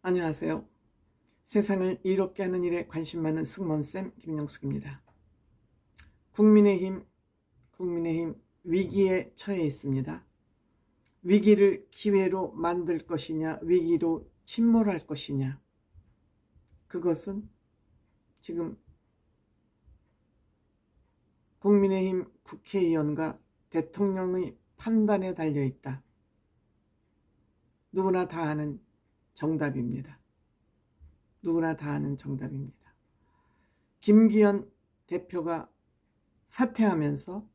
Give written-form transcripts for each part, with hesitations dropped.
안녕하세요. 세상을 이롭게 하는 일에 관심 많은 승무원쌤 김영숙입니다. 국민의힘 위기에 처해 있습니다. 위기를 기회로 만들 것이냐, 위기로 침몰할 것이냐, 그것은 지금 국민의힘 국회의원과 대통령의 판단에 달려있다. 누구나 다 아는 정답입니다. 누구나 다 아는 정답입니다. 김기현 대표가 사퇴하면서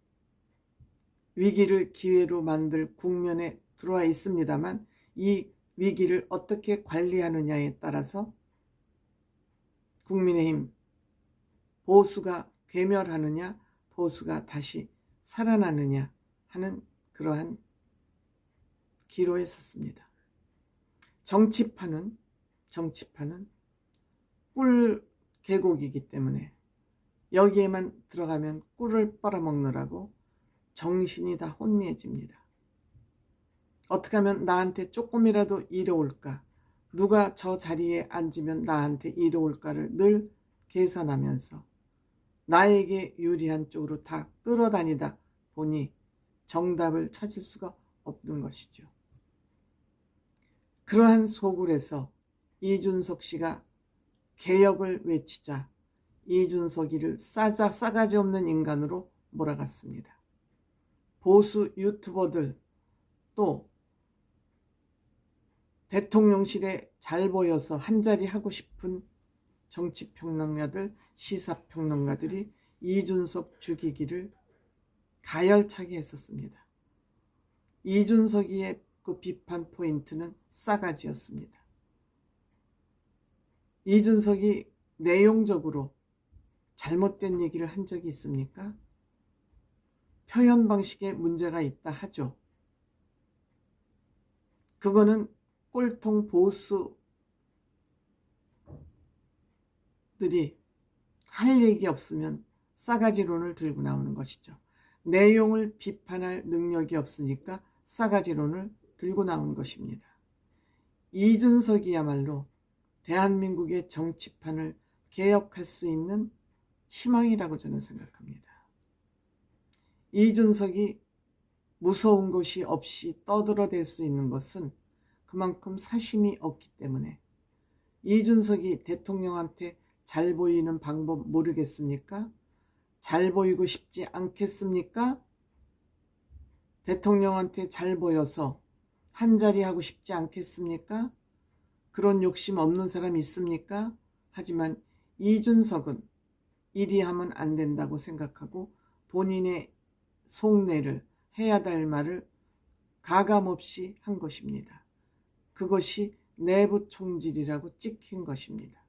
위기를 기회로 만들 국면에 들어와 있습니다만, 이 위기를 어떻게 관리하느냐에 따라서 국민의힘 보수가 괴멸하느냐, 보수가 다시 살아나느냐 하는 그러한 기로에 섰습니다. 정치판은 꿀 계곡이기 때문에 여기에만 들어가면 꿀을 빨아먹느라고 정신이 다 혼미해집니다. 어떻게 하면 나한테 조금이라도 이로울까, 누가 저 자리에 앉으면 나한테 이로울까를 늘 계산하면서 나에게 유리한 쪽으로 다 끌어다니다 보니 정답을 찾을 수가 없는 것이죠. 그러한 소굴에서 이준석 씨가 개혁을 외치자 이준석이를 싸가지 없는 인간으로 몰아갔습니다. 보수 유튜버들, 또 대통령실에 잘 보여서 한자리 하고 싶은 정치평론가들, 시사평론가들이 이준석 죽이기를 가열차게 했었습니다. 이준석이의 그 비판 포인트는 싸가지였습니다. 이준석이 내용적으로 잘못된 얘기를 한 적이 있습니까? 표현 방식에 문제가 있다 하죠. 그거는 꼴통 보수들이 할 얘기 없으면 싸가지론을 들고 나오는 것이죠. 내용을 비판할 능력이 없으니까 싸가지론을 들고 나온 것입니다. 이준석이야말로 대한민국의 정치판을 개혁할 수 있는 희망이라고 저는 생각합니다. 이준석이 무서운 것이 없이 떠들어댈 수 있는 것은 그만큼 사심이 없기 때문에, 이준석이 대통령한테 잘 보이는 방법 모르겠습니까? 잘 보이고 싶지 않겠습니까? 대통령한테 잘 보여서 한자리 하고 싶지 않겠습니까? 그런 욕심 없는 사람 있습니까? 하지만 이준석은 이리 하면 안 된다고 생각하고 본인의 속내를, 해야 될 말을 가감없이 한 것입니다. 그것이 내부 총질이라고 찍힌 것입니다.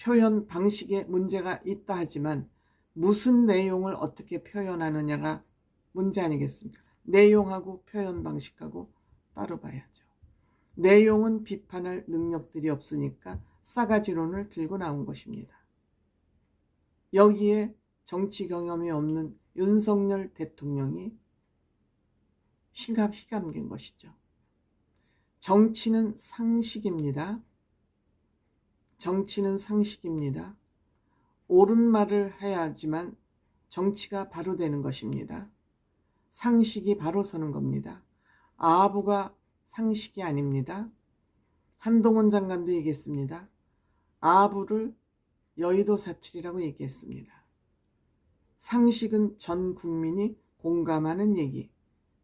표현 방식에 문제가 있다 하지만 무슨 내용을 어떻게 표현하느냐가 문제 아니겠습니까? 내용하고 표현 방식하고 따로 봐야죠. 내용은 비판할 능력들이 없으니까 싸가지론을 들고 나온 것입니다. 여기에 정치 경험이 없는 윤석열 대통령이 휘감긴 것이죠. 정치는 상식입니다. 정치는 상식입니다. 옳은 말을 해야지만 정치가 바로 되는 것입니다. 상식이 바로 서는 겁니다. 아부가 상식이 아닙니다. 한동훈 장관도 얘기했습니다. 아부를 여의도 사투리라고 얘기했습니다. 상식은 전 국민이 공감하는 얘기,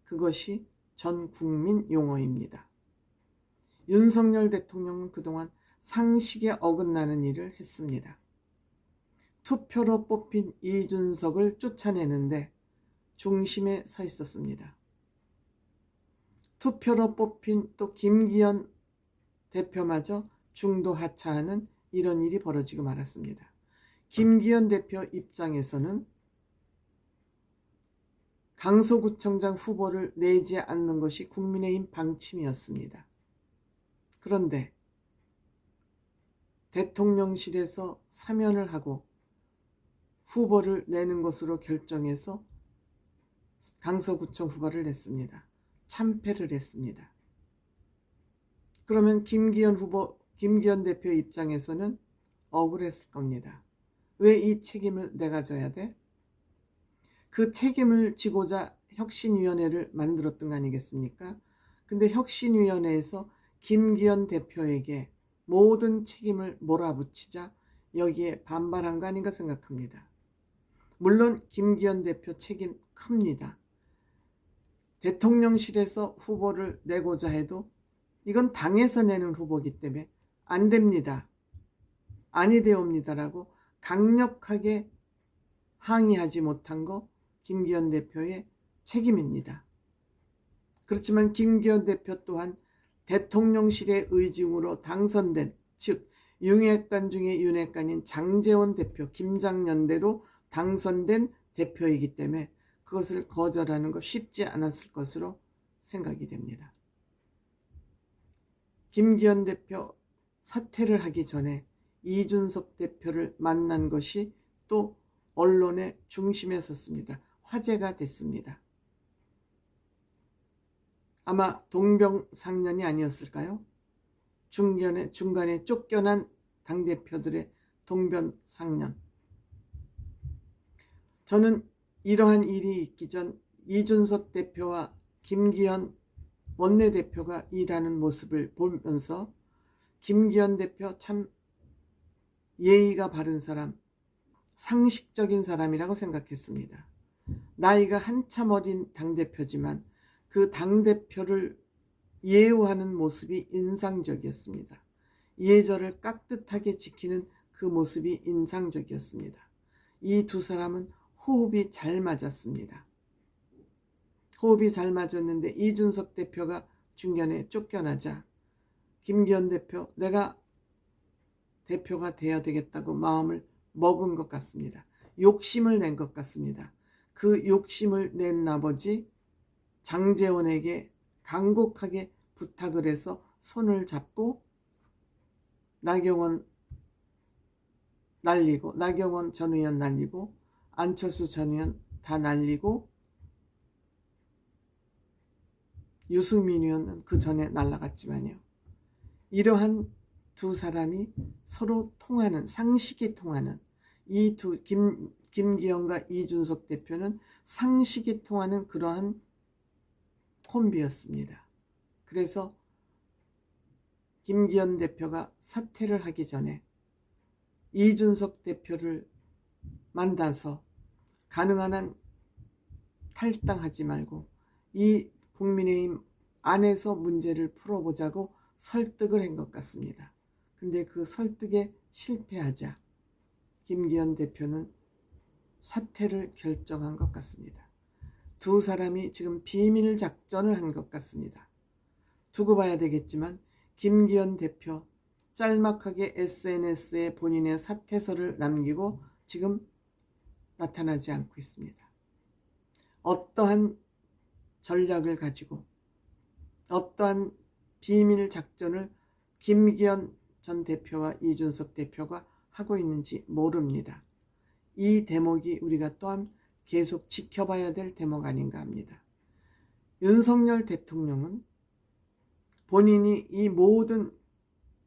그것이 전 국민 용어입니다. 윤석열 대통령은 그동안 상식에 어긋나는 일을 했습니다. 투표로 뽑힌 이준석을 쫓아내는데 중심에 서 있었습니다. 투표로 뽑힌 또 김기현 대표마저 중도 하차하는 이런 일이 벌어지고 말았습니다. 김기현 대표 입장에서는 강서구청장 후보를 내지 않는 것이 국민의힘 방침이었습니다. 그런데 대통령실에서 사면을 하고 후보를 내는 것으로 결정해서 강서구청 후보를 냈습니다. 참패를 했습니다. 그러면 김기현 대표 입장에서는 억울했을 겁니다. 왜 이 책임을 내가 져야 돼? 그 책임을 지고자 혁신위원회를 만들었던 거 아니겠습니까? 근데 혁신위원회에서 김기현 대표에게 모든 책임을 몰아붙이자 여기에 반발한 거 아닌가 생각합니다. 물론 김기현 대표 책임 큽니다. 대통령실에서 후보를 내고자 해도 이건 당에서 내는 후보이기 때문에 안 됩니다. 아니 되옵니다라고 강력하게 항의하지 못한 거 김기현 대표의 책임입니다. 그렇지만 김기현 대표 또한 대통령실의 의중으로 당선된, 즉 윤핵관 중에 윤핵관인 장제원 대표, 김장연대로 당선된 대표이기 때문에 그것을 거절하는 거 쉽지 않았을 것으로 생각이 됩니다. 김기현 대표 사퇴를 하기 전에 이준석 대표를 만난 것이 또 언론의 중심에 섰습니다. 화제가 됐습니다. 아마 동병상련이 아니었을까요? 중간에 쫓겨난 당대표들의 동병상련. 저는 이러한 일이 있기 전 이준석 대표와 김기현 원내대표가 일하는 모습을 보면서 김기현 대표 참 예의가 바른 사람, 상식적인 사람이라고 생각했습니다. 나이가 한참 어린 당대표지만 그 당대표를 예우하는 모습이 인상적이었습니다. 예절을 깍듯하게 지키는 그 모습이 인상적이었습니다. 이 두 사람은 호흡이 잘 맞았습니다. 호흡이 잘 맞았는데 이준석 대표가 중간에 쫓겨나자 김기현 대표, 내가 대표가 되어야 되겠다고 마음을 먹은 것 같습니다. 욕심을 낸 것 같습니다. 그 욕심을 낸 나머지 장제원에게 간곡하게 부탁을 해서 손을 잡고 나경원 날리고, 나경원 전 의원 날리고, 안철수 전 의원 다 날리고, 유승민 의원은 그 전에 날아갔지만요. 이러한 두 사람이 서로 통하는, 상식이 통하는, 이 두 김기현과 이준석 대표는 상식이 통하는 그러한 콤비였습니다. 그래서 김기현 대표가 사퇴를 하기 전에 이준석 대표를 만나서 가능한 한 탈당하지 말고 이 국민의힘 안에서 문제를 풀어보자고 설득을 한 것 같습니다. 근데 그 설득에 실패하자 김기현 대표는 사퇴를 결정한 것 같습니다. 두 사람이 지금 비밀 작전을 한 것 같습니다. 두고 봐야 되겠지만 김기현 대표 짤막하게 SNS에 본인의 사퇴서를 남기고 지금 나타나지 않고 있습니다. 어떠한 전략을 가지고 어떠한 비밀 작전을 김기현 전 대표와 이준석 대표가 하고 있는지 모릅니다. 이 대목이 우리가 또한 계속 지켜봐야 될 대목 아닌가 합니다. 윤석열 대통령은 본인이 이 모든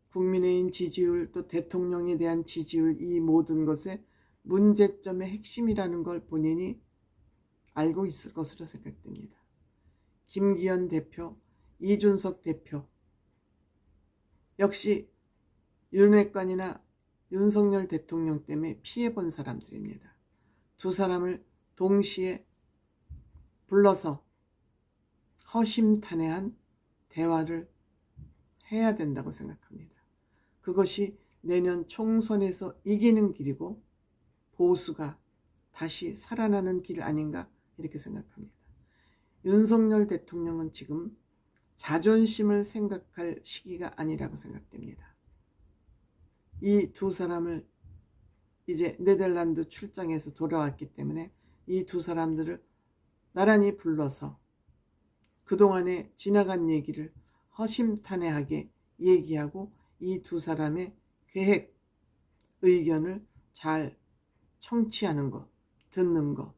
국민의힘 지지율, 또 대통령에 대한 지지율, 이 모든 것의 문제점의 핵심이라는 걸 본인이 알고 있을 것으로 생각됩니다. 김기현 대표, 이준석 대표 역시 윤핵관이나 윤석열 대통령 때문에 피해본 사람들입니다. 두 사람을 동시에 불러서 허심탄회한 대화를 해야 된다고 생각합니다. 그것이 내년 총선에서 이기는 길이고 보수가 다시 살아나는 길 아닌가 이렇게 생각합니다. 윤석열 대통령은 지금 자존심을 생각할 시기가 아니라고 생각됩니다. 이 두 사람을 이제 네덜란드 출장에서 돌아왔기 때문에 이 두 사람들을 나란히 불러서 그동안에 지나간 얘기를 허심탄회하게 얘기하고 이 두 사람의 계획, 의견을 잘 청취하는 것, 듣는 것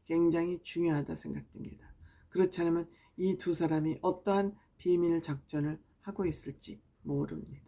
굉장히 중요하다 생각됩니다. 그렇지 않으면 이 두 사람이 어떠한 비밀 작전을 하고 있을지 모릅니다.